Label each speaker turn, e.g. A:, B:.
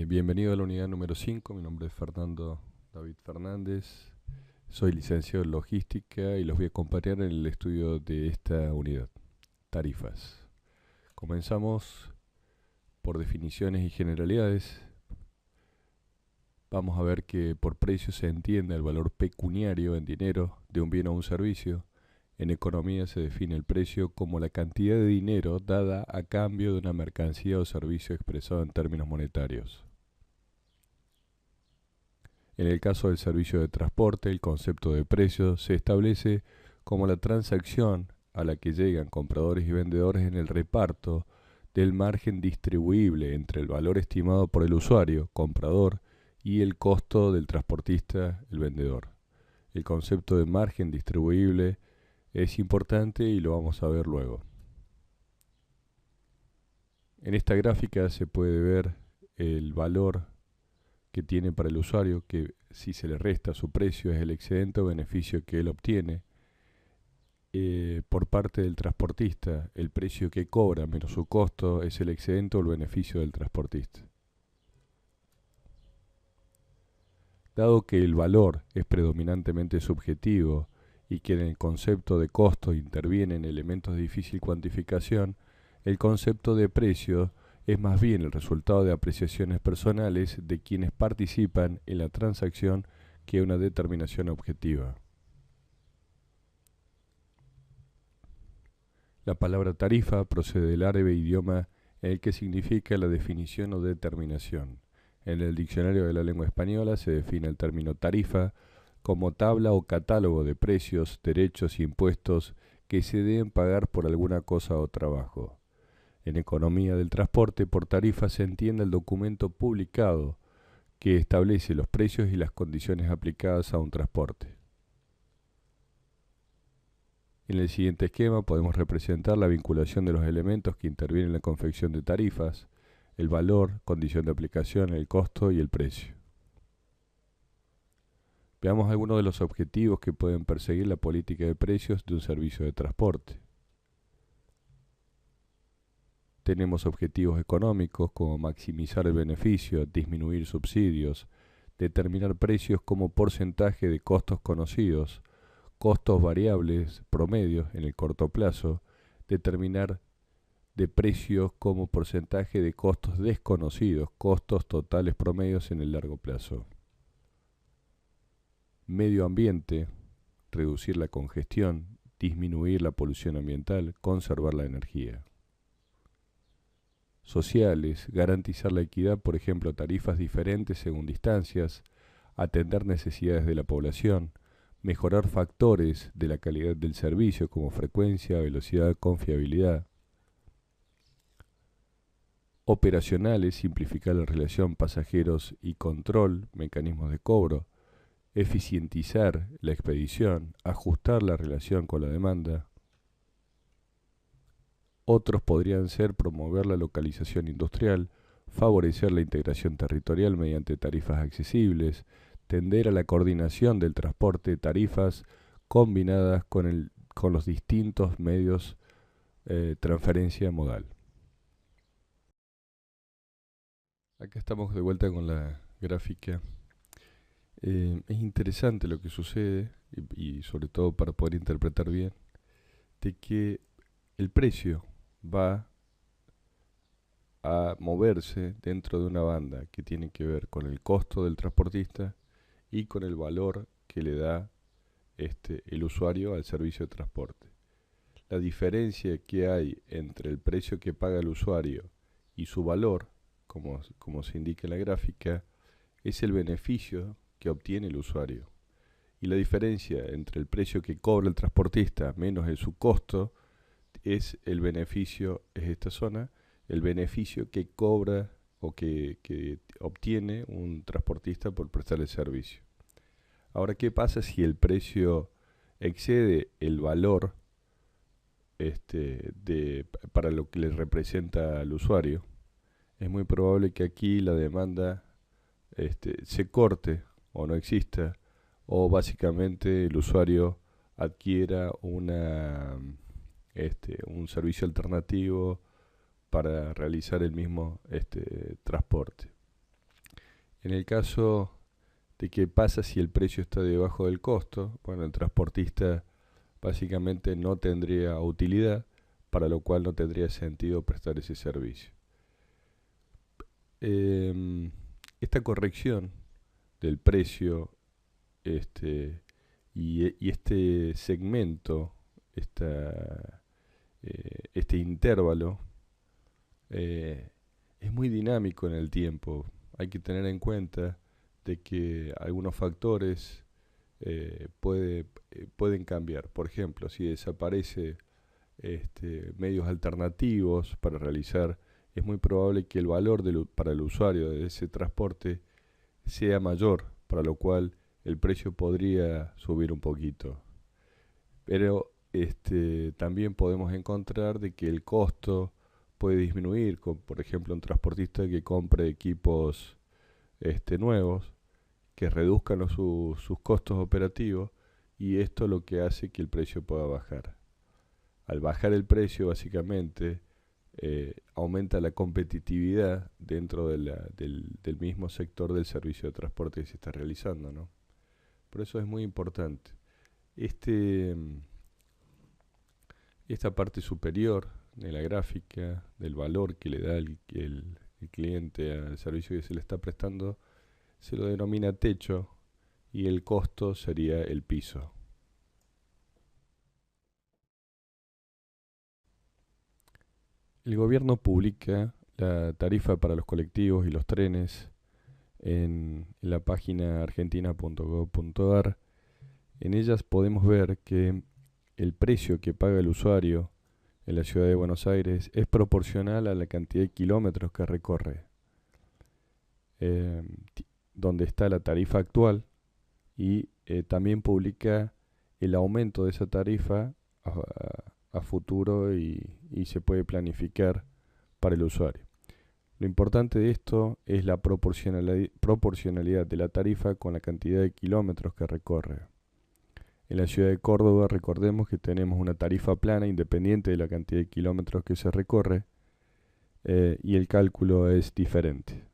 A: Bienvenido a la unidad número 5. Mi nombre es Fernando David Fernández. Soy licenciado en logística y los voy a acompañar en el estudio de esta unidad, tarifas. Comenzamos por definiciones y generalidades. Vamos a ver que por precio se entiende el valor pecuniario en dinero de un bien o un servicio. En economía se define el precio como la cantidad de dinero dada a cambio de una mercancía o servicio expresado en términos monetarios. En el caso del servicio de transporte, el concepto de precio se establece como la transacción a la que llegan compradores y vendedores en el reparto del margen distribuible entre el valor estimado por el usuario, comprador, y el costo del transportista, el vendedor. El concepto de margen distribuible es importante y lo vamos a ver luego. En esta gráfica se puede ver el valor que tiene para el usuario, que si se le resta su precio es el excedente o beneficio que él obtiene. Por parte del transportista, el precio que cobra menos su costo es el excedente o el beneficio del transportista. Dado que el valor es predominantemente subjetivo y que en el concepto de costo intervienen elementos de difícil cuantificación, el concepto de precio es más bien el resultado de apreciaciones personales de quienes participan en la transacción que una determinación objetiva. La palabra tarifa procede del árabe idioma en el que significa la definición o determinación. En el diccionario de la lengua española se define el término tarifa como tabla o catálogo de precios, derechos y impuestos que se deben pagar por alguna cosa o trabajo. En economía del transporte, por tarifa se entiende el documento publicado que establece los precios y las condiciones aplicadas a un transporte. En el siguiente esquema podemos representar la vinculación de los elementos que intervienen en la confección de tarifas, el valor, condición de aplicación, el costo y el precio. Veamos algunos de los objetivos que pueden perseguir la política de precios de un servicio de transporte. Tenemos objetivos económicos como maximizar el beneficio, disminuir subsidios, determinar precios como porcentaje de costos conocidos, costos variables promedios en el corto plazo, determinar de precios como porcentaje de costos desconocidos, costos totales promedios en el largo plazo. Medio ambiente, reducir la congestión, disminuir la polución ambiental, conservar la energía. Sociales, garantizar la equidad, por ejemplo, tarifas diferentes según distancias, atender necesidades de la población, mejorar factores de la calidad del servicio como frecuencia, velocidad, confiabilidad. Operacionales, simplificar la relación pasajeros y control, mecanismos de cobro, eficientizar la expedición, ajustar la relación con la demanda. Otros podrían ser promover la localización industrial, favorecer la integración territorial mediante tarifas accesibles, tender a la coordinación del transporte de tarifas combinadas con los distintos medios de transferencia modal. Acá estamos de vuelta con la gráfica. Es interesante lo que sucede y sobre todo para poder interpretar bien de que el precio va a moverse dentro de una banda que tiene que ver con el costo del transportista y con el valor que le da el usuario al servicio de transporte. La diferencia que hay entre el precio que paga el usuario y su valor, como se indica en la gráfica, es el beneficio que obtiene el usuario. Y la diferencia entre el precio que cobra el transportista menos su costo es el beneficio, es esta zona, el beneficio que cobra o que obtiene un transportista por prestar el servicio. Ahora, ¿qué pasa si el precio excede el valor para lo que le representa al usuario? Es muy probable que aquí la demanda se corte o no exista, o básicamente el usuario adquiera un servicio alternativo para realizar el mismo transporte. En el caso de qué pasa si el precio está debajo del costo, bueno, el transportista básicamente no tendría utilidad, para lo cual no tendría sentido prestar ese servicio. Em, Esta corrección del precio y este segmento, este intervalo, eh, es muy dinámico en el tiempo. Hay que tener en cuenta de que algunos factores pueden cambiar. Por ejemplo, si desaparece medios alternativos para realizar, es muy probable que el valor para el usuario de ese transporte sea mayor, para lo cual el precio podría subir un poquito. Pero también podemos encontrar de que el costo puede disminuir, con, por ejemplo, un transportista que compre equipos nuevos, que reduzcan sus costos operativos, y esto lo que hace que el precio pueda bajar. Al bajar el precio, básicamente, aumenta la competitividad dentro del mismo sector del servicio de transporte que se está realizando, ¿no? Por eso es muy importante. Este, mm, Esta parte superior de la gráfica, del valor que le da el cliente al servicio que se le está prestando, se lo denomina techo, y el costo sería el piso. El gobierno publica la tarifa para los colectivos y los trenes en la página argentina.gov.ar. En ellas podemos ver que el precio que paga el usuario en la ciudad de Buenos Aires es proporcional a la cantidad de kilómetros que recorre, eh, donde está la tarifa actual, y también publica el aumento de esa tarifa a futuro, y se puede planificar para el usuario. Lo importante de esto es la proporcionalidad de la tarifa con la cantidad de kilómetros que recorre. En la ciudad de Córdoba, recordemos que tenemos una tarifa plana independiente de la cantidad de kilómetros que se recorre, y el cálculo es diferente.